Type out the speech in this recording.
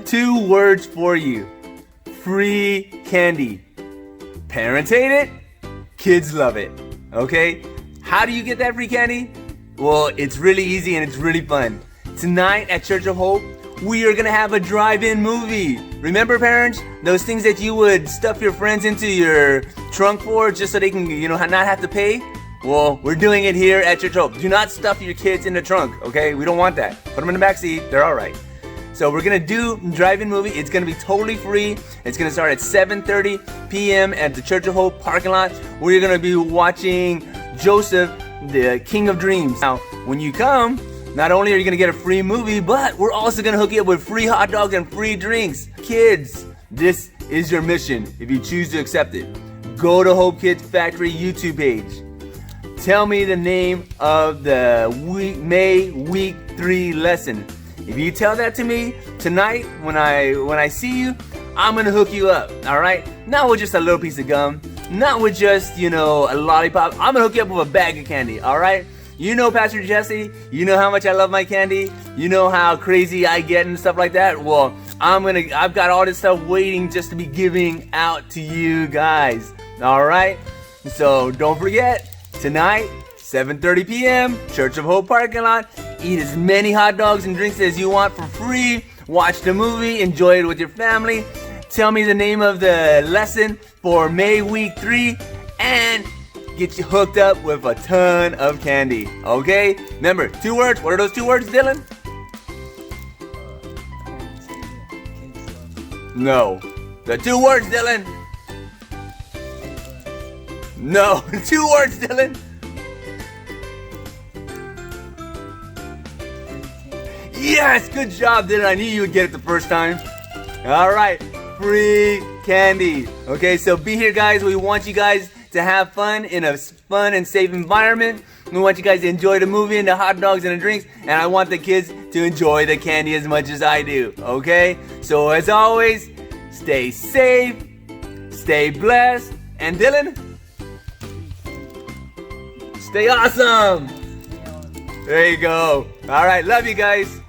2 words for you. Free candy. Parents hate it, kids love it. Okay? How do you get that free candy? Well, it's really easy and it's really fun. Tonight at Church of Hope, we are gonna have a drive-in movie. Remember, parents, those things that you would stuff your friends into your trunk for just so they can, not have to pay? Well, we're doing it here at Church of Hope. Do not stuff your kids in the trunk, okay? We don't want that. Put them in the back seat, they're all right. So we're gonna do drive-in movie. It's gonna be totally free. It's gonna start at 7:30 p.m. at the Church of Hope parking lot. We're gonna be watching Joseph, the King of Dreams. Now, when you come, not only are you gonna get a free movie, but we're also gonna hook you up with free hot dogs and free drinks. Kids, this is your mission if you choose to accept it. Go to Hope Kids Factory YouTube page. Tell me the name of the May Week 3 lesson. If you tell that to me tonight when I see you, I'm gonna hook you up, all right? Not with just a little piece of gum, not with just, a lollipop. I'm gonna hook you up with a bag of candy, all right? You know Pastor Jesse, you know how much I love my candy, you know how crazy I get and stuff like that. Well, I've got all this stuff waiting just to be giving out to you guys, all right? So don't forget, tonight, 7:30 p.m., Church of Hope parking lot. Eat as many hot dogs and drinks as you want for free. Watch the movie, enjoy it with your family. Tell me the name of the lesson for May Week 3, and get you hooked up with a ton of candy, okay? Remember, 2 words. What are those 2 words, Dylan? No. The 2 words, Dylan. No. 2 words, Dylan. Yes, good job, Dylan. I knew you would get it the first time. All right, free candy. Okay, so be here, guys. We want you guys to have fun in a fun and safe environment. We want you guys to enjoy the movie and the hot dogs and the drinks, and I want the kids to enjoy the candy as much as I do, okay? So as always, stay safe, stay blessed, and Dylan, stay awesome. There you go. All right, love you guys.